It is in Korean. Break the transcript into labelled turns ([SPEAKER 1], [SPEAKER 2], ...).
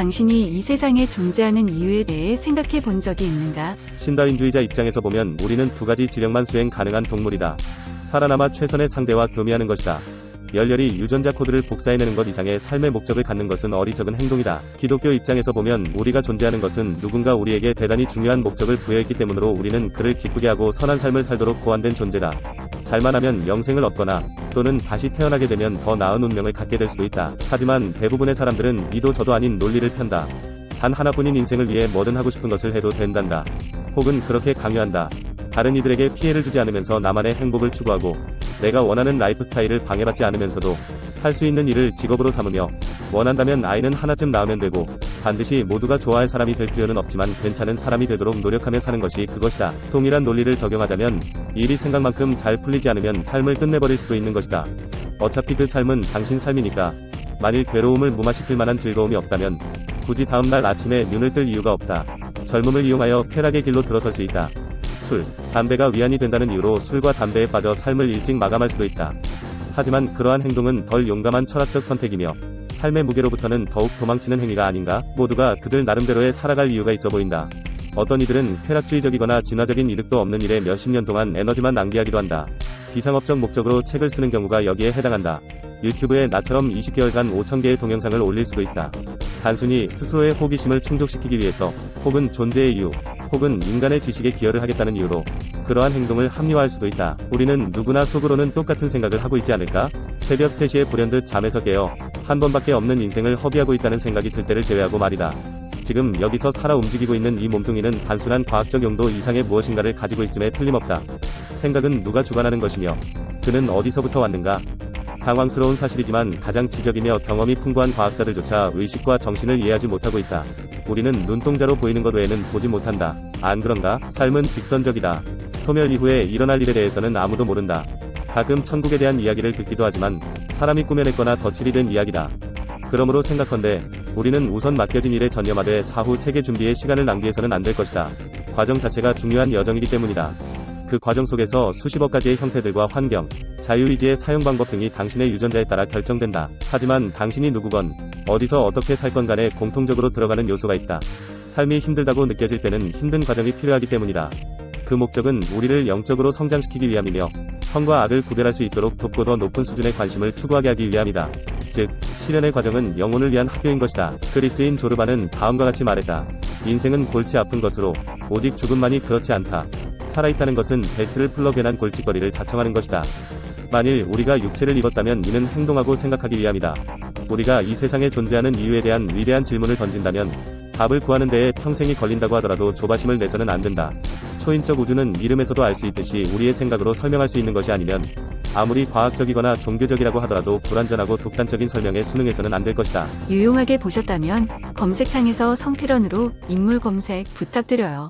[SPEAKER 1] 당신이 이 세상에 존재하는 이유에 대해 생각해 본 적이 있는가?
[SPEAKER 2] 신다윈주의자 입장에서 보면 우리는 두 가지 지령만 수행 가능한 동물이다. 살아남아 최선의 상대와 교미하는 것이다. 열렬히 유전자 코드를 복사해내는 것 이상의 삶의 목적을 갖는 것은 어리석은 행동이다. 기독교 입장에서 보면 우리가 존재하는 것은 누군가 우리에게 대단히 중요한 목적을 부여했기 때문으로 우리는 그를 기쁘게 하고 선한 삶을 살도록 고안된 존재다. 잘만 하면 영생을 얻거나 또는 다시 태어나게 되면 더 나은 운명을 갖게 될 수도 있다. 하지만 대부분의 사람들은 이도 저도 아닌 논리를 편다. 단 하나뿐인 인생을 위해 뭐든 하고 싶은 것을 해도 된단다. 혹은 그렇게 강요한다. 다른 이들에게 피해를 주지 않으면서 나만의 행복을 추구하고 내가 원하는 라이프 스타일을 방해받지 않으면서도 할 수 있는 일을 직업으로 삼으며 원한다면 아이는 하나쯤 낳으면 되고 반드시 모두가 좋아할 사람이 될 필요는 없지만 괜찮은 사람이 되도록 노력하며 사는 것이 그것이다. 동일한 논리를 적용하자면 일이 생각만큼 잘 풀리지 않으면 삶을 끝내버릴 수도 있는 것이다. 어차피 그 삶은 당신 삶이니까 만일 괴로움을 무마시킬 만한 즐거움이 없다면 굳이 다음날 아침에 눈을 뜰 이유가 없다. 젊음을 이용하여 쾌락의 길로 들어설 수 있다. 술, 담배가 위안이 된다는 이유로 술과 담배에 빠져 삶을 일찍 마감할 수도 있다. 하지만 그러한 행동은 덜 용감한 철학적 선택이며 삶의 무게로부터는 더욱 도망치는 행위가 아닌가? 모두가 그들 나름대로의 살아갈 이유가 있어 보인다. 어떤 이들은 쾌락주의적이거나 진화적인 이득도 없는 일에 몇십 년 동안 에너지만 낭비하기도 한다. 비상업적 목적으로 책을 쓰는 경우가 여기에 해당한다. 유튜브에 나처럼 20개월간 5,000개의 동영상을 올릴 수도 있다. 단순히 스스로의 호기심을 충족시키기 위해서 혹은 존재의 이유 혹은 인간의 지식에 기여를 하겠다는 이유로 그러한 행동을 합리화할 수도 있다. 우리는 누구나 속으로는 똑같은 생각을 하고 있지 않을까? 새벽 3시에 불현듯 잠에서 깨어 한 번밖에 없는 인생을 허비하고 있다는 생각이 들 때를 제외하고 말이다. 지금 여기서 살아 움직이고 있는 이 몸뚱이는 단순한 과학적 용도 이상의 무엇인가를 가지고 있음에 틀림없다. 생각은 누가 주관하는 것이며 그는 어디서부터 왔는가? 당황스러운 사실이지만 가장 지적이며 경험이 풍부한 과학자들조차 의식과 정신을 이해하지 못하고 있다. 우리는 눈동자로 보이는 것 외에는 보지 못한다. 안 그런가? 삶은 직선적이다. 소멸 이후에 일어날 일에 대해서는 아무도 모른다. 가끔 천국에 대한 이야기를 듣기도 하지만 사람이 꾸며냈거나 덧칠이 된 이야기다. 그러므로 생각컨대 우리는 우선 맡겨진 일에 전념하되 사후 세계 준비에 시간을 낭비해서는 안 될 것이다. 과정 자체가 중요한 여정이기 때문이다. 그 과정 속에서 수십억 가지의 형태들과 환경, 자유의지의 사용 방법 등이 당신의 유전자에 따라 결정된다. 하지만 당신이 누구건 어디서 어떻게 살건 간에 공통적으로 들어가는 요소가 있다. 삶이 힘들다고 느껴질 때는 힘든 과정이 필요하기 때문이다. 그 목적은 우리를 영적으로 성장시키기 위함이며 선과 악을 구별할 수 있도록 돕고 더 높은 수준의 관심을 추구하게 하기 위함이다. 즉, 실현의 과정은 영혼을 위한 학교인 것이다. 그리스인 조르바는 다음과 같이 말했다. 인생은 골치 아픈 것으로 오직 죽음만이 그렇지 않다. 살아있다는 것은 벨트를 풀러 괜한 골칫거리를 자청하는 것이다. 만일 우리가 육체를 입었다면 이는 행동하고 생각하기 위함이다. 우리가 이 세상에 존재하는 이유에 대한 위대한 질문을 던진다면 답을 구하는 데에 평생이 걸린다고 하더라도 조바심을 내서는 안 된다. 초인적 우주는 이름에서도 알 수 있듯이 우리의 생각으로 설명할 수 있는 것이 아니면 아무리 과학적이거나 종교적이라고 하더라도 불완전하고 독단적인 설명에 순응해서는 안 될 것이다.
[SPEAKER 1] 유용하게 보셨다면 검색창에서 성필원으로 인물 검색 부탁드려요.